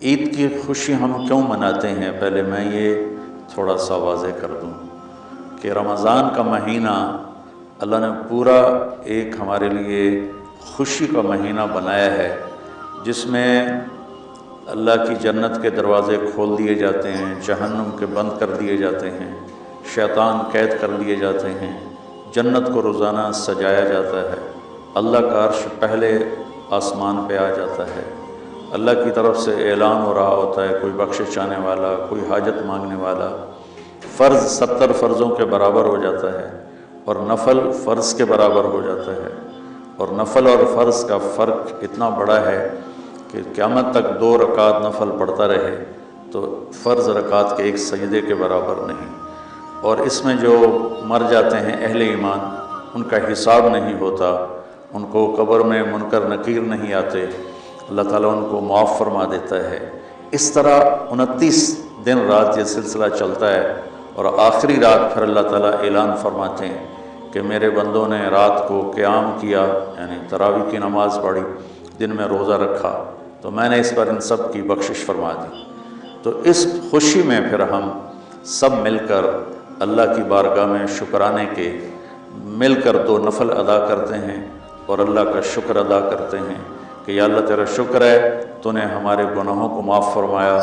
عید کی خوشی ہم کیوں مناتے ہیں؟ پہلے میں یہ تھوڑا سا واضح کر دوں کہ رمضان کا مہینہ اللہ نے پورا ایک ہمارے لیے خوشی کا مہینہ بنایا ہے، جس میں اللہ کی جنت کے دروازے کھول دیے جاتے ہیں، جہنم کے بند کر دیے جاتے ہیں، شیطان قید کر لیے جاتے ہیں، جنت کو روزانہ سجایا جاتا ہے، اللہ کا عرش پہلے آسمان پہ آ جاتا ہے، اللہ کی طرف سے اعلان ہو رہا ہوتا ہے، کوئی بخشش چاہنے والا، کوئی حاجت مانگنے والا، فرض 70 فرضوں کے برابر ہو جاتا ہے اور نفل فرض کے برابر ہو جاتا ہے، اور نفل اور فرض کا فرق اتنا بڑا ہے کہ قیامت تک 2 رکعت نفل پڑھتا رہے تو فرض رکعت کے ایک سجدے کے برابر نہیں، اور اس میں جو مر جاتے ہیں اہل ایمان ان کا حساب نہیں ہوتا، ان کو قبر میں منکر نکیر نہیں آتے، اللہ تعالیٰ ان کو معاف فرما دیتا ہے۔ اس طرح 29 دن رات یہ سلسلہ چلتا ہے، اور آخری رات پھر اللہ تعالیٰ اعلان فرماتے ہیں کہ میرے بندوں نے رات کو قیام کیا، یعنی تراویح کی نماز پڑھی، دن میں روزہ رکھا، تو میں نے اس پر ان سب کی بخشش فرما دی۔ تو اس خوشی میں پھر ہم سب مل کر اللہ کی بارگاہ میں شکرانے کے مل کر 2 نفل ادا کرتے ہیں اور اللہ کا شکر ادا کرتے ہیں کہ یا اللہ تیرا شکر ہے تو نے ہمارے گناہوں کو معاف فرمایا،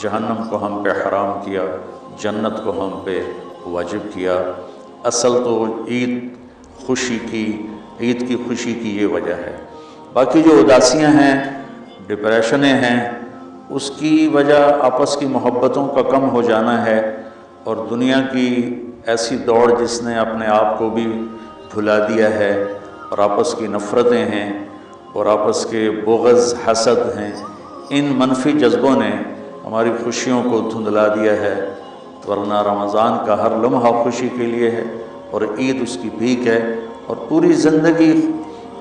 جہنم کو ہم پہ حرام کیا، جنت کو ہم پہ واجب کیا۔ اصل تو عید کی خوشی کی یہ وجہ ہے۔ باقی جو اداسیاں ہیں، ڈپریشنیں ہیں، اس کی وجہ آپس کی محبتوں کا کم ہو جانا ہے، اور دنیا کی ایسی دوڑ جس نے اپنے آپ کو بھی بھلا دیا ہے، اور آپس کی نفرتیں ہیں اور آپس کے بغض حسد ہیں، ان منفی جذبوں نے ہماری خوشیوں کو دھندلا دیا ہے، ورنہ رمضان کا ہر لمحہ خوشی کے لیے ہے، اور عید اس کی بھیک ہے، اور پوری زندگی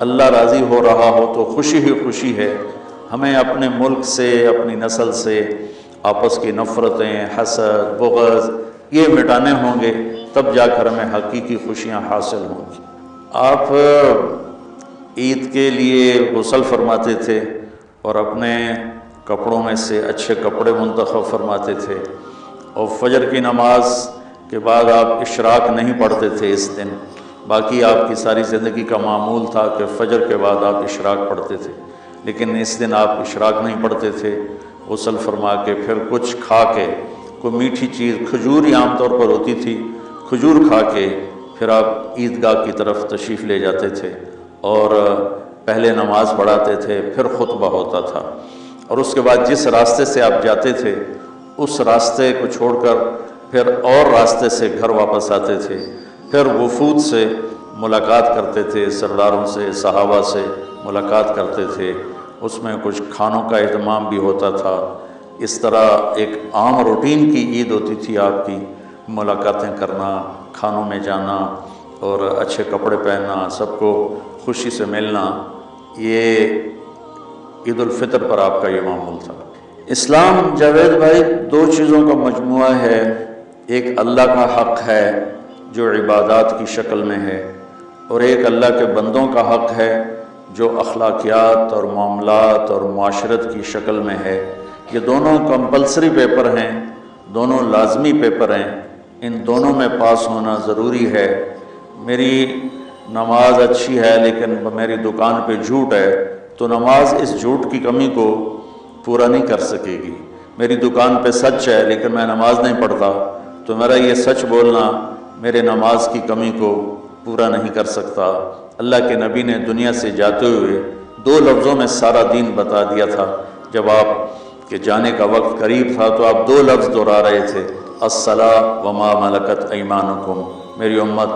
اللہ راضی ہو رہا ہو تو خوشی ہی خوشی ہے۔ ہمیں اپنے ملک سے، اپنی نسل سے آپس کی نفرتیں، حسد، بغض یہ مٹانے ہوں گے، تب جا کر ہمیں حقیقی خوشیاں حاصل ہوں گی۔ آپ عید کے لیے غسل فرماتے تھے اور اپنے کپڑوں میں سے اچھے کپڑے منتخب فرماتے تھے، اور فجر کی نماز کے بعد آپ اشراق نہیں پڑھتے تھے اس دن، باقی آپ کی ساری زندگی کا معمول تھا کہ فجر کے بعد آپ اشراق پڑھتے تھے، لیکن اس دن آپ اشراق نہیں پڑھتے تھے، غسل فرما کے پھر کچھ کھا کے، کوئی میٹھی چیز، کھجور ہی عام طور پر ہوتی تھی، کھجور کھا کے پھر آپ عیدگاہ کی طرف تشریف لے جاتے تھے، اور پہلے نماز پڑھاتے تھے، پھر خطبہ ہوتا تھا، اور اس کے بعد جس راستے سے آپ جاتے تھے اس راستے کو چھوڑ کر پھر اور راستے سے گھر واپس آتے تھے، پھر وفود سے ملاقات کرتے تھے، سرداروں سے، صحابہ سے ملاقات کرتے تھے، اس میں کچھ کھانوں کا اہتمام بھی ہوتا تھا۔ اس طرح ایک عام روٹین کی عید ہوتی تھی آپ کی، ملاقاتیں کرنا، کھانوں میں جانا اور اچھے کپڑے پہننا، سب کو خوشی سے ملنا، یہ عید الفطر پر آپ کا یہ معمول تھا۔ اسلام جاوید بھائی 2 چیزوں کا مجموعہ ہے، ایک اللہ کا حق ہے جو عبادات کی شکل میں ہے، اور ایک اللہ کے بندوں کا حق ہے جو اخلاقیات اور معاملات اور معاشرت کی شکل میں ہے۔ یہ دونوں کمپلسری پیپر ہیں، دونوں لازمی پیپر ہیں، ان دونوں میں پاس ہونا ضروری ہے۔ میری نماز اچھی ہے لیکن میری دکان پہ جھوٹ ہے تو نماز اس جھوٹ کی کمی کو پورا نہیں کر سکے گی۔ میری دکان پہ سچ ہے لیکن میں نماز نہیں پڑھتا تو میرا یہ سچ بولنا میرے نماز کی کمی کو پورا نہیں کر سکتا۔ اللہ کے نبی نے دنیا سے جاتے ہوئے 2 لفظوں میں سارا دین بتا دیا تھا۔ جب آپ کے جانے کا وقت قریب تھا تو آپ 2 لفظ دہرا رہے تھے، الصلاۃ وما ملکت ایمانکم، میری امت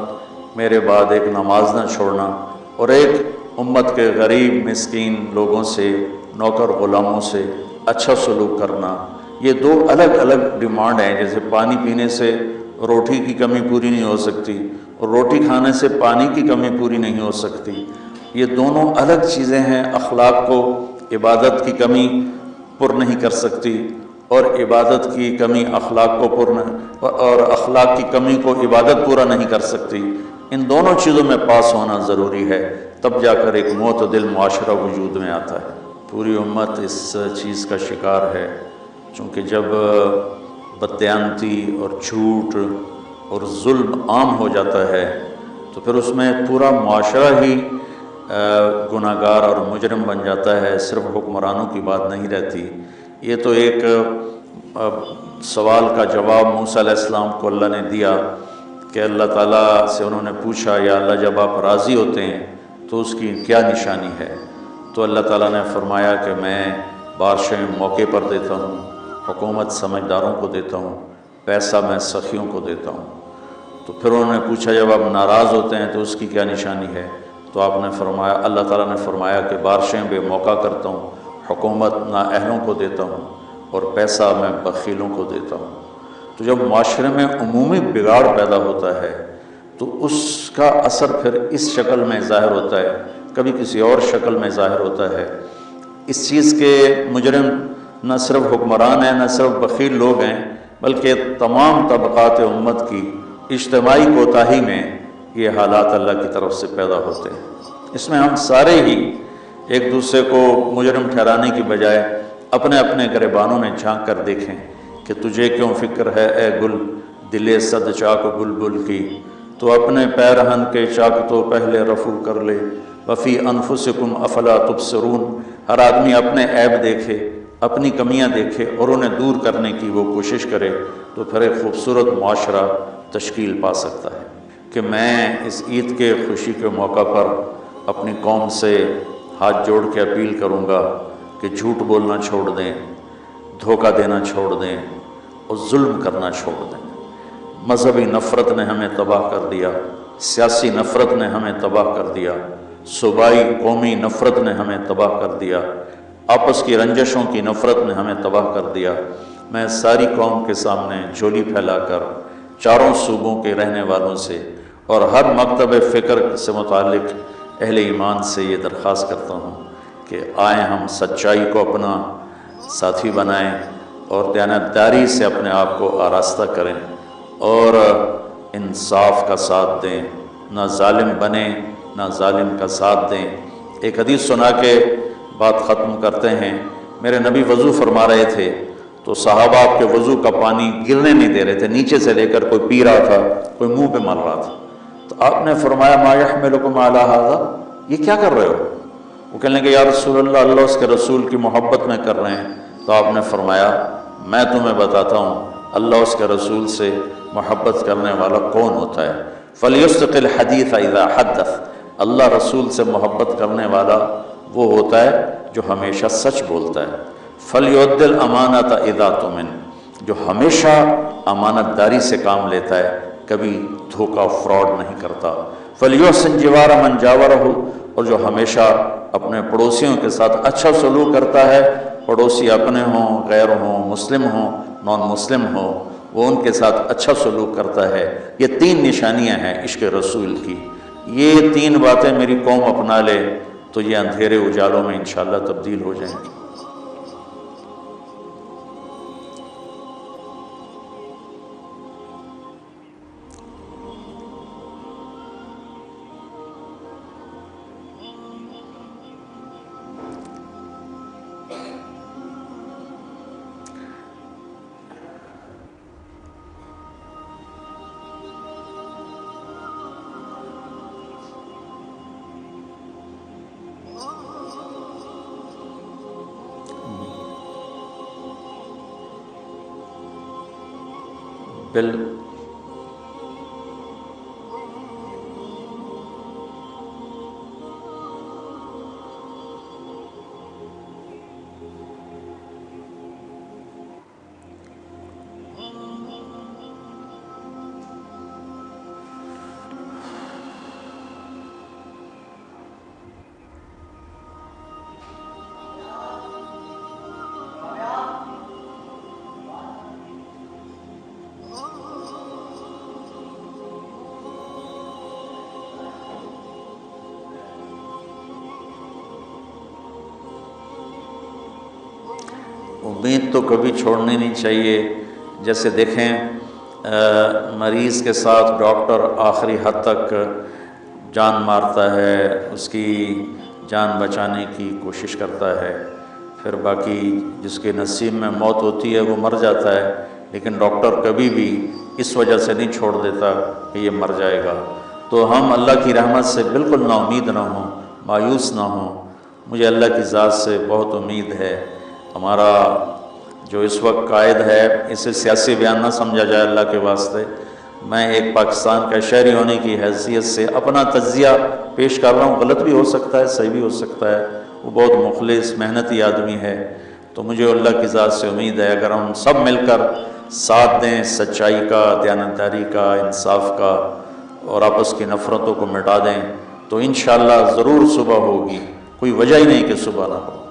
میرے بعد ایک نماز نہ چھوڑنا، اور ایک امت کے غریب مسکین لوگوں سے، نوکر غلاموں سے اچھا سلوک کرنا۔ یہ 2 الگ الگ ڈیمانڈ ہیں، جیسے پانی پینے سے روٹی کی کمی پوری نہیں ہو سکتی اور روٹی کھانے سے پانی کی کمی پوری نہیں ہو سکتی، یہ دونوں الگ چیزیں ہیں۔ اخلاق کو عبادت کی کمی پر نہیں کر سکتی، اور عبادت کی کمی اخلاق کو اور اخلاق کی کمی کو عبادت پورا نہیں کر سکتی۔ ان دونوں چیزوں میں پاس ہونا ضروری ہے، تب جا کر ایک معتدل معاشرہ وجود میں آتا ہے۔ پوری امت اس چیز کا شکار ہے، چونکہ جب بددیانتی اور جھوٹ اور ظلم عام ہو جاتا ہے تو پھر اس میں پورا معاشرہ ہی گناہ گار اور مجرم بن جاتا ہے، صرف حکمرانوں کی بات نہیں رہتی۔ یہ تو ایک سوال کا جواب موسیٰ علیہ السلام کو اللہ نے دیا کہ اللہ تعالیٰ سے انہوں نے پوچھا، یا اللہ جب آپ راضی ہوتے ہیں تو اس کی کیا نشانی ہے؟ تو اللہ تعالیٰ نے فرمایا کہ میں بارشیں موقع پر دیتا ہوں، حکومت سمجھداروں کو دیتا ہوں، پیسہ میں سخیوں کو دیتا ہوں۔ تو پھر انہوں نے پوچھا جب آپ ناراض ہوتے ہیں تو اس کی کیا نشانی ہے؟ تو آپ نے فرمایا، اللہ تعالیٰ نے فرمایا کہ بارشیں بے موقع کرتا ہوں، حکومت نااہلوں کو دیتا ہوں، اور پیسہ میں بخیلوں کو دیتا ہوں۔ تو جب معاشرے میں عمومی بگاڑ پیدا ہوتا ہے تو اس کا اثر پھر اس شکل میں ظاہر ہوتا ہے، کبھی کسی اور شکل میں ظاہر ہوتا ہے۔ اس چیز کے مجرم نہ صرف حکمران ہیں، نہ صرف بخیل لوگ ہیں، بلکہ تمام طبقات امت کی اجتماعی کوتاہی میں یہ حالات اللہ کی طرف سے پیدا ہوتے ہیں۔ اس میں ہم سارے ہی ایک دوسرے کو مجرم ٹھہرانے کی بجائے اپنے اپنے گریبانوں میں جھانک کر دیکھیں کہ تجھے کیوں فکر ہے اے گل دل صد چاک بلبل کی، تو اپنے پیرہن کے چاک تو پہلے رفو کر لے، وفی انفسکم افلا تبصرون۔ ہر آدمی اپنے عیب دیکھے، اپنی کمیاں دیکھے اور انہیں دور کرنے کی وہ کوشش کرے، تو پھر ایک خوبصورت معاشرہ تشکیل پا سکتا ہے۔ کہ میں اس عید کے خوشی کے موقع پر اپنی قوم سے ہاتھ جوڑ کے اپیل کروں گا کہ جھوٹ بولنا چھوڑ دیں، دھوکہ دینا چھوڑ دیں اور ظلم کرنا چھوڑ دیں۔ مذہبی نفرت نے ہمیں تباہ کر دیا، سیاسی نفرت نے ہمیں تباہ کر دیا، صوبائی قومی نفرت نے ہمیں تباہ کر دیا، آپس کی رنجشوں کی نفرت نے ہمیں تباہ کر دیا۔ میں ساری قوم کے سامنے جھولی پھیلا کر چاروں صوبوں کے رہنے والوں سے اور ہر مکتب فکر سے متعلق اہل ایمان سے یہ درخواست کرتا ہوں کہ آئیں ہم سچائی کو اپنا ساتھی بنائیں اور دیانتداری سے اپنے آپ کو آراستہ کریں اور انصاف کا ساتھ دیں، نہ ظالم بنیں نہ ظالم کا ساتھ دیں۔ ایک حدیث سنا کے بات ختم کرتے ہیں۔ میرے نبی وضو فرما رہے تھے تو صحابہ آپ کے وضو کا پانی گرنے نہیں دے رہے تھے، نیچے سے لے کر کوئی پی رہا تھا، کوئی منہ پہ مل رہا تھا۔ تو آپ نے فرمایا ما یحملکم علی ھذا، یہ کیا کر رہے ہو؟ وہ کہنے لگے یا رسول اللہ، اللہ اس کے رسول کی محبت میں کر رہے ہیں۔ تو آپ نے فرمایا میں تمہیں بتاتا ہوں اللہ اس کے رسول سے محبت کرنے والا کون ہوتا ہے۔ فلیصدق الحدیث اذا حدث، اللہ رسول سے محبت کرنے والا وہ ہوتا ہے جو ہمیشہ سچ بولتا ہے۔ فلیؤد الامانۃ اذا اؤتمن، جو ہمیشہ امانت داری سے کام لیتا ہے، کبھی دھوکہ فراڈ نہیں کرتا۔ فلیحسن جوار من جاورہ، اور جو ہمیشہ اپنے پڑوسیوں کے ساتھ اچھا سلوک کرتا ہے، پڑوسی اپنے ہوں، غیر ہوں، مسلم ہوں، نان مسلم ہوں، وہ ان کے ساتھ اچھا سلوک کرتا ہے۔ یہ تین نشانیاں ہیں عشق رسول کی۔ یہ تین باتیں میری قوم اپنا لے تو یہ اندھیرے اجالوں میں انشاءاللہ تبدیل ہو جائیں گی۔ امید تو کبھی چھوڑنی نہیں چاہیے۔ جیسے دیکھیں مریض کے ساتھ ڈاکٹر آخری حد تک جان مارتا ہے، اس کی جان بچانے کی کوشش کرتا ہے، پھر باقی جس کے نصیب میں موت ہوتی ہے وہ مر جاتا ہے، لیکن ڈاکٹر کبھی بھی اس وجہ سے نہیں چھوڑ دیتا کہ یہ مر جائے گا۔ تو ہم اللہ کی رحمت سے بالکل نا امید نہ ہوں، مایوس نہ ہوں۔ مجھے اللہ کی ذات سے بہت امید ہے۔ ہمارا جو اس وقت قائد ہے، اسے سیاسی بیان نہ سمجھا جائے اللہ کے واسطے، میں ایک پاکستان کا شہری ہونے کی حیثیت سے اپنا تجزیہ پیش کر رہا ہوں، غلط بھی ہو سکتا ہے، صحیح بھی ہو سکتا ہے۔ وہ بہت مخلص محنتی آدمی ہے، تو مجھے اللہ کی ذات سے امید ہے اگر ہم سب مل کر ساتھ دیں سچائی کا، دیانتداری کا، انصاف کا، اور آپس کی نفرتوں کو مٹا دیں، تو انشاءاللہ ضرور صبح ہوگی۔ کوئی وجہ ہی نہیں کہ صبح نہ ہو۔